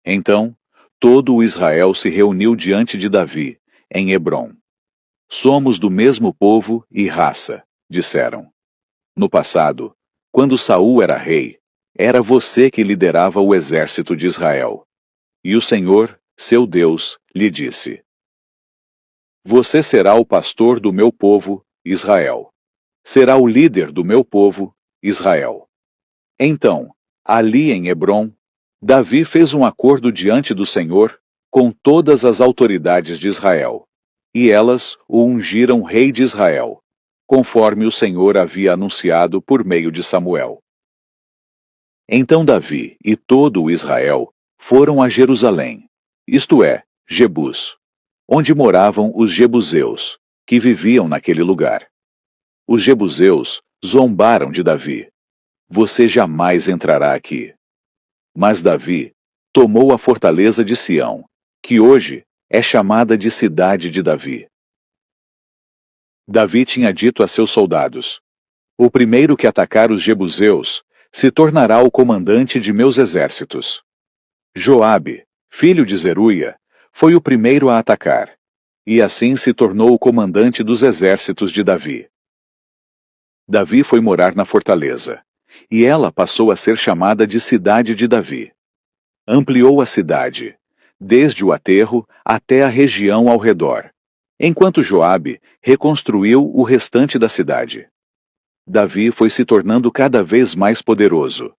Então, todo o Israel se reuniu diante de Davi, em Hebrom. Somos do mesmo povo e raça, disseram. No passado, quando Saul era rei, era você que liderava o exército de Israel. E o Senhor, seu Deus, lhe disse: Você será o pastor do meu povo, Israel. Será o líder do meu povo, Israel. Então, ali em Hebrom, Davi fez um acordo diante do Senhor com todas as autoridades de Israel, e elas o ungiram rei de Israel, conforme o Senhor havia anunciado por meio de Samuel. Então Davi e todo o Israel foram a Jerusalém, isto é, Jebus, onde moravam os jebuseus, que viviam naquele lugar. Os jebuseus zombaram de Davi. Você jamais entrará aqui. Mas Davi tomou a fortaleza de Sião, que hoje é chamada de Cidade de Davi. Davi tinha dito a seus soldados: O primeiro que atacar os jebuseus se tornará o comandante de meus exércitos. Joabe, filho de Zeruia, foi o primeiro a atacar, e assim se tornou o comandante dos exércitos de Davi. Davi foi morar na fortaleza, e ela passou a ser chamada de Cidade de Davi. Ampliou a cidade, desde o aterro até a região ao redor, enquanto Joabe reconstruiu o restante da cidade. Davi foi se tornando cada vez mais poderoso,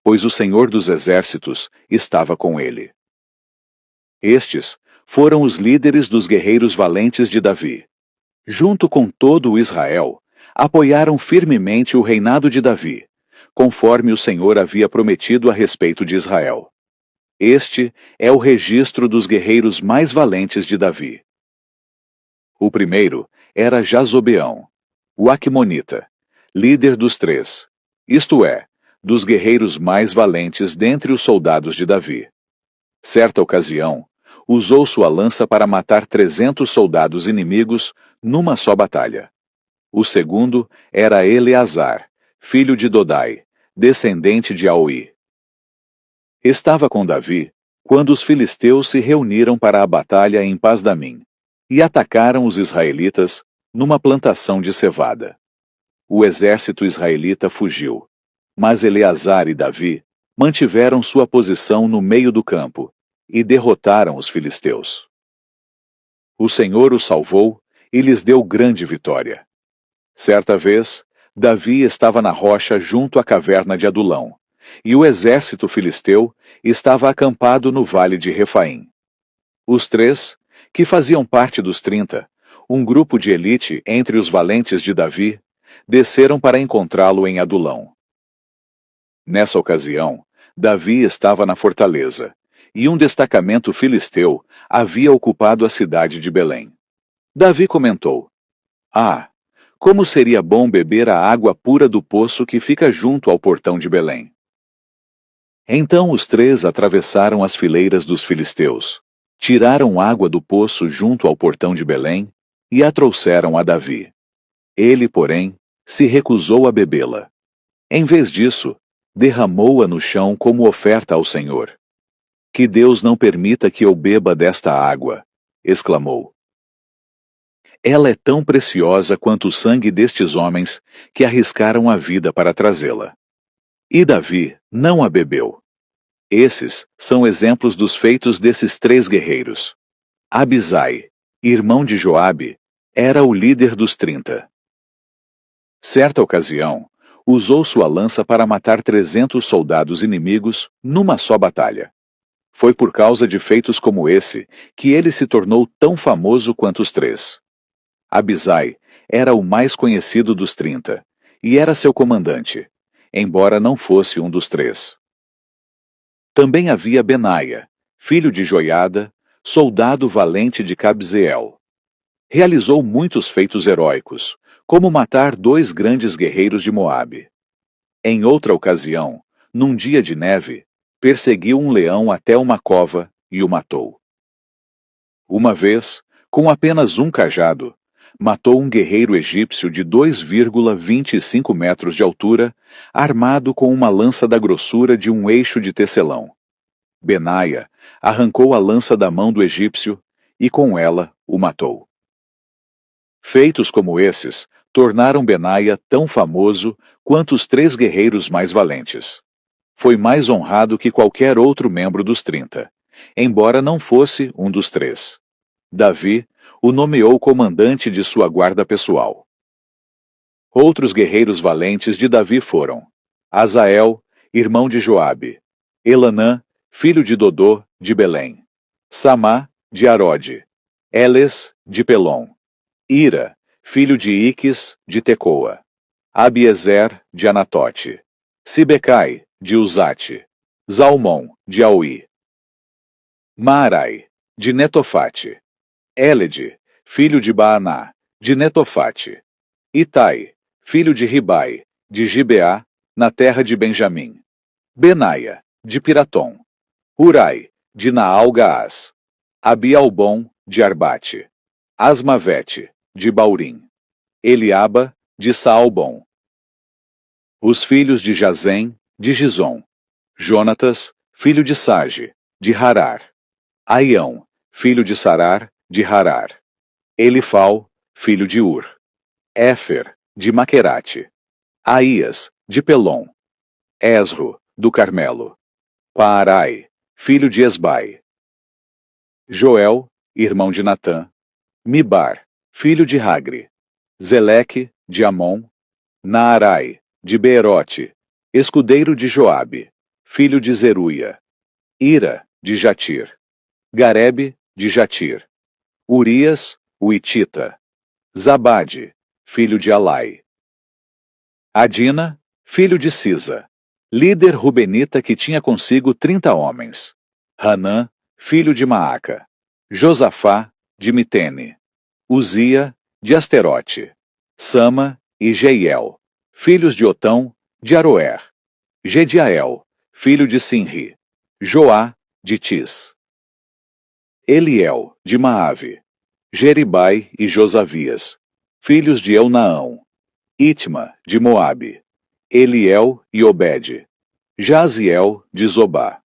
pois o Senhor dos Exércitos estava com ele. Estes foram os líderes dos guerreiros valentes de Davi. Junto com todo o Israel, apoiaram firmemente o reinado de Davi, conforme o Senhor havia prometido a respeito de Israel. Este é o registro dos guerreiros mais valentes de Davi. O primeiro era Jazobeão, o Aquemonita, líder dos 3, isto é, dos guerreiros mais valentes dentre os soldados de Davi. Certa ocasião, usou sua lança para matar 300 soldados inimigos numa só batalha. O segundo era Eleazar, filho de Dodai, descendente de Aui. Estava com Davi quando os filisteus se reuniram para a batalha em Pasdamim e atacaram os israelitas numa plantação de cevada. O exército israelita fugiu, mas Eleazar e Davi mantiveram sua posição no meio do campo e derrotaram os filisteus. O Senhor os salvou e lhes deu grande vitória. Certa vez, Davi estava na rocha junto à caverna de Adulão, e o exército filisteu estava acampado no vale de Refaim. Os 3, que faziam parte dos 30, um grupo de elite entre os valentes de Davi, desceram para encontrá-lo em Adulão. Nessa ocasião, Davi estava na fortaleza, e um destacamento filisteu havia ocupado a cidade de Belém. Davi comentou: Ah, como seria bom beber a água pura do poço que fica junto ao portão de Belém. Então os 3 atravessaram as fileiras dos filisteus, tiraram água do poço junto ao portão de Belém e a trouxeram a Davi. Ele, porém, se recusou a bebê-la. Em vez disso, derramou-a no chão como oferta ao Senhor. Que Deus não permita que eu beba desta água, exclamou. Ela é tão preciosa quanto o sangue destes homens que arriscaram a vida para trazê-la. E Davi não a bebeu. Esses são exemplos dos feitos desses 3 guerreiros. Abisai, irmão de Joabe, era o líder dos 30. Certa ocasião, usou sua lança para matar 300 soldados inimigos numa só batalha. Foi por causa de feitos como esse que ele se tornou tão famoso quanto os 3. Abisai era o mais conhecido dos 30, e era seu comandante, embora não fosse um dos 3. Também havia Benaia, filho de Joiada, soldado valente de Cabzeel. Realizou muitos feitos heróicos, como matar 2 grandes guerreiros de Moabe. Em outra ocasião, num dia de neve, perseguiu um leão até uma cova e o matou. Uma vez, com apenas um cajado, matou um guerreiro egípcio de 2,25 metros de altura, armado com uma lança da grossura de um eixo de tecelão. Benaia, arrancou a lança da mão do egípcio e com ela o matou. Feitos como esses tornaram Benaia tão famoso quanto os 3 guerreiros mais valentes. Foi mais honrado que qualquer outro membro dos 30, embora não fosse um dos 3. Davi o nomeou comandante de sua guarda pessoal. Outros guerreiros valentes de Davi foram Azael, irmão de Joabe, Elanã, filho de Dodô, de Belém, Samá, de Arode, Eles, de Pelom, Ira, filho de Iques, de Tecoa, Abiezer, de Anatote, Sibecai, de Uzate, Zalmon, de Auí, Maarai, de Netofate, Elede, filho de Baaná, de Netofate, Itai, filho de Ribai, de Gibeá, na terra de Benjamim, Benaia, de Piratom, Urai, de Naal-Gaás, Abialbom, de Arbate, Asmavete, de Baurim, Eliaba, de Saalbom. Os filhos de Jazem, de Gizom, Jonatas, filho de Sage, de Harar, Aião, filho de Sarar, de Harar, Elifal, filho de Ur, Éfer, de Maquerate, Aías, de Pelom, Esro, do Carmelo, Paarai, filho de Esbai, Joel, irmão de Natã, Mibar, filho de Hagri, Zeleque, de Amon, Naarai, de Beerote, escudeiro de Joabe, filho de Zeruia, Ira, de Jatir, Garebe, de Jatir, Urias, o Itita, Zabade, filho de Alai, Adina, filho de Sisa, líder rubenita que tinha consigo 30 homens, Hanã, filho de Maaca, Josafá, de Mitene, Uzia, de Asterote, Sama e Jeiel, filhos de Otão, de Aroer, Gediael, filho de Sinri, Joá, de Tis, Eliel, de Maave, Jeribai e Josavias, filhos de Eunaão, Itma, de Moabe, Eliel e Obede, Jaziel, de Zobá,